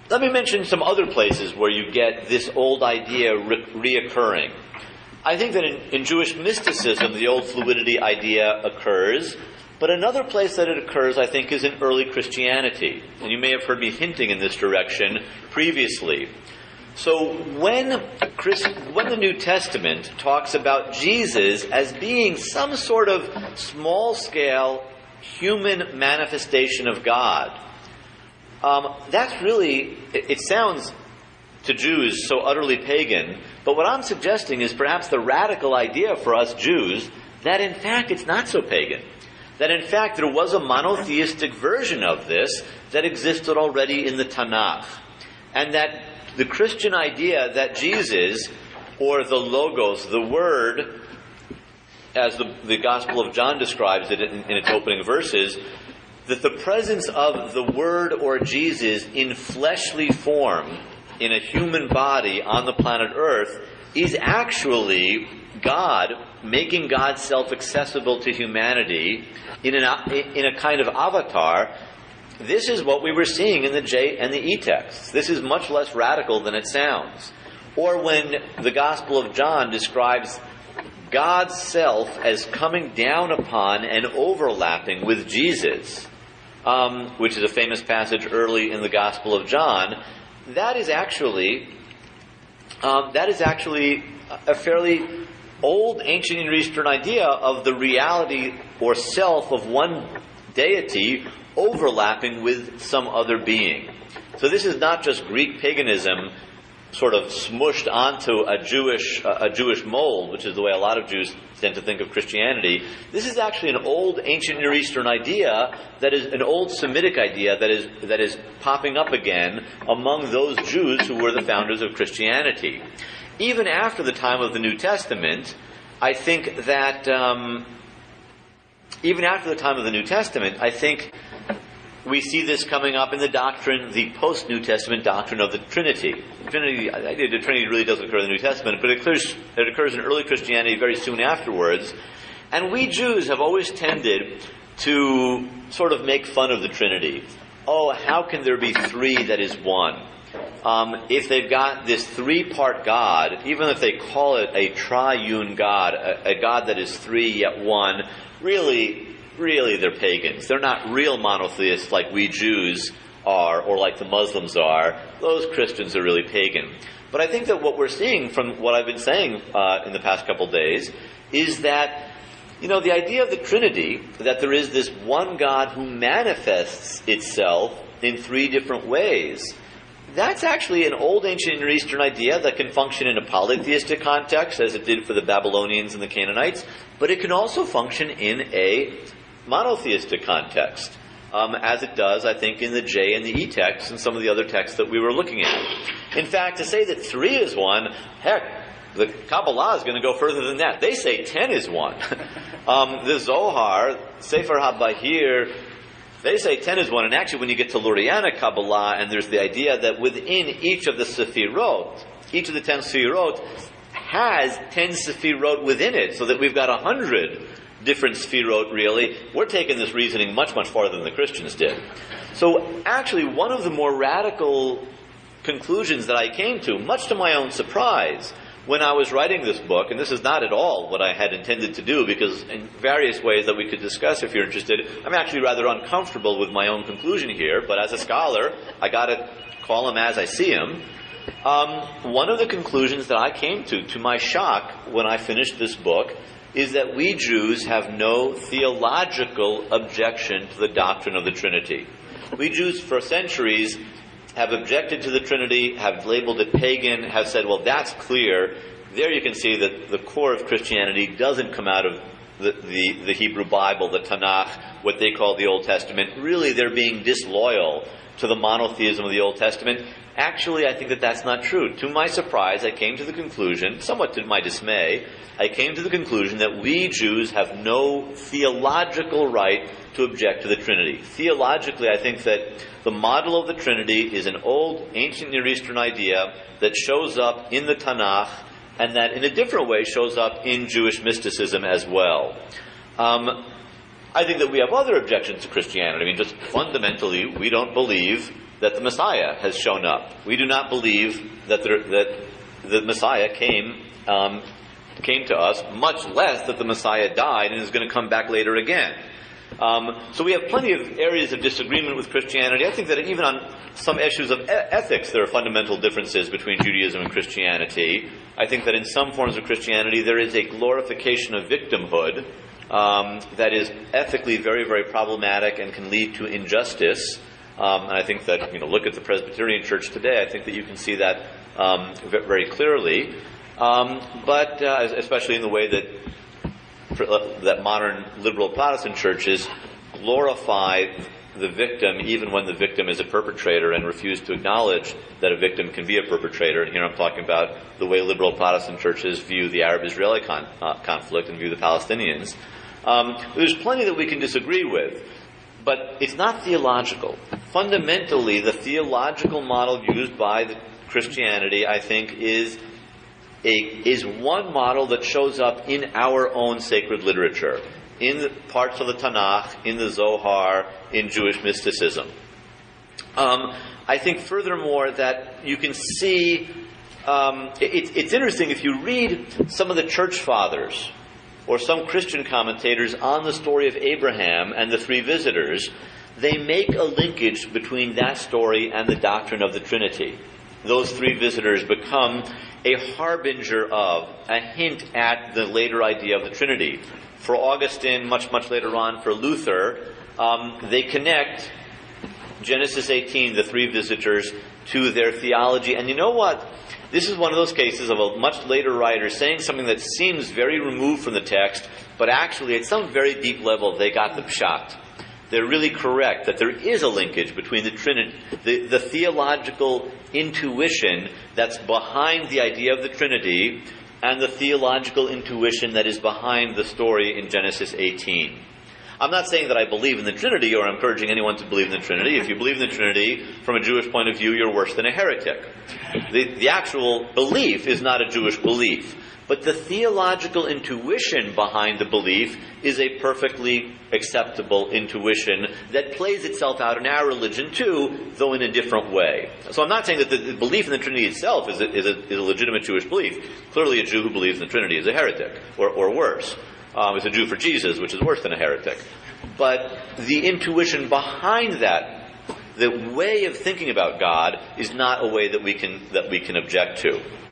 let me mention some other places where you get this old idea reoccurring. I think that in Jewish mysticism, the old fluidity idea occurs, but another place that it occurs, I think, is in early Christianity. And you may have heard me hinting in this direction previously. So when the New Testament talks about Jesus as being some sort of small-scale human manifestation of God, that's really, it sounds to Jews so utterly pagan, but what I'm suggesting is perhaps the radical idea for us Jews that in fact it's not so pagan. That in fact there was a monotheistic version of this that existed already in the Tanakh. And that the Christian idea that Jesus, or the Logos, the Word, as the Gospel of John describes it in its opening verses, that the presence of the Word or Jesus in fleshly form, in a human body on the planet Earth, is actually God making God's self accessible to humanity in a kind of avatar. This is what we were seeing in the J and the E texts. This is much less radical than it sounds. Or when the Gospel of John describes God's self as coming down upon and overlapping with Jesus, which is a famous passage early in the Gospel of John, that is actually a fairly old ancient Near Eastern idea of the reality or self of one deity overlapping with some other being. So this is not just Greek paganism sort of smushed onto a Jewish mold, which is the way a lot of Jews tend to think of Christianity. This is actually an old ancient Near Eastern idea, that is an old Semitic idea that is popping up again among those Jews who were the founders of Christianity. Even after the time of the New Testament, I think that we see this coming up in the doctrine, the post-New Testament doctrine of the Trinity. The Trinity really doesn't occur in the New Testament, but it occurs in early Christianity very soon afterwards. And we Jews have always tended to sort of make fun of the Trinity. Oh, how can there be three that is one? If they've got this three-part God, even if they call it a triune God, a God that is three yet one, really they're pagans. They're not real monotheists like we Jews are, or like the Muslims are. Those Christians are really pagan. But I think that what we're seeing from what I've been saying in the past couple days is that, the idea of the Trinity, that there is this one God who manifests itself in three different ways, that's actually an old ancient Near Eastern idea that can function in a polytheistic context, as it did for the Babylonians and the Canaanites, but it can also function in a monotheistic context, as it does, I think, in the J and the E texts and some of the other texts that we were looking at. In fact, to say that 3 is 1, heck, the Kabbalah is going to go further than that. They say 10 is 1. The Zohar, Sefer HaBahir, they say 10 is 1. And actually, when you get to Luriana Kabbalah, and there's the idea that within each of the Sefirot, each of the 10 Sefirot has 10 Sefirot within it, so that we've got 100 different Sefirot, really. We're taking this reasoning much, much farther than the Christians did. So actually, one of the more radical conclusions that I came to, much to my own surprise, when I was writing this book, and this is not at all what I had intended to do, because in various ways that we could discuss if you're interested, I'm actually rather uncomfortable with my own conclusion here, but as a scholar, I got to call them as I see them. One of the conclusions that I came to my shock, when I finished this book, is that we Jews have no theological objection to the doctrine of the Trinity. We Jews for centuries have objected to the Trinity, have labeled it pagan, have said, well, that's clear. There you can see that the core of Christianity doesn't come out of the Hebrew Bible, the Tanakh, what they call the Old Testament. Really, they're being disloyal to the monotheism of the Old Testament. Actually, I think that that's not true. To my surprise, I came to the conclusion, somewhat to my dismay, I came to the conclusion that we Jews have no theological right to object to the Trinity. Theologically, I think that the model of the Trinity is an old, ancient Near Eastern idea that shows up in the Tanakh, and that in a different way shows up in Jewish mysticism as well. I think that we have other objections to Christianity. I mean, just fundamentally, we don't believe that the Messiah has shown up. We do not believe that the Messiah came to us, much less that the Messiah died and is going to come back later again. So we have plenty of areas of disagreement with Christianity. I think that even on some issues of ethics, there are fundamental differences between Judaism and Christianity. I think that in some forms of Christianity, there is a glorification of victimhood that is ethically very, very problematic and can lead to injustice. And I think that, look at the Presbyterian Church today, I think that you can see that very clearly. But especially in the way that modern liberal Protestant churches glorify the victim even when the victim is a perpetrator and refuse to acknowledge that a victim can be a perpetrator. And here I'm talking about the way liberal Protestant churches view the Arab-Israeli conflict and view the Palestinians. There's plenty that we can disagree with, but it's not theological. Fundamentally, the theological model used by Christianity, I think, is one model that shows up in our own sacred literature, in the parts of the Tanakh, in the Zohar, in Jewish mysticism. I think furthermore that you can see, it's interesting if you read some of the church fathers or some Christian commentators on the story of Abraham and the three visitors, they make a linkage between that story and the doctrine of the Trinity. Those three visitors become a harbinger of, a hint at the later idea of the Trinity. For Augustine, much, much later on, for Luther, they connect Genesis 18, the three visitors, to their theology. And you know what? This is one of those cases of a much later writer saying something that seems very removed from the text, but actually at some very deep level they got the pshat. They're really correct that there is a linkage between the Trinity, the theological intuition that's behind the idea of the Trinity and the theological intuition that is behind the story in Genesis 18. I'm not saying that I believe in the Trinity or I'm encouraging anyone to believe in the Trinity. If you believe in the Trinity, from a Jewish point of view, you're worse than a heretic. The actual belief is not a Jewish belief. But the theological intuition behind the belief is a perfectly acceptable intuition that plays itself out in our religion too, though in a different way. So I'm not saying that the belief in the Trinity itself is a legitimate Jewish belief. Clearly a Jew who believes in the Trinity is a heretic, or worse. Is a Jew for Jesus, which is worse than a heretic. But the intuition behind that, the way of thinking about God, is not a way that we can object to.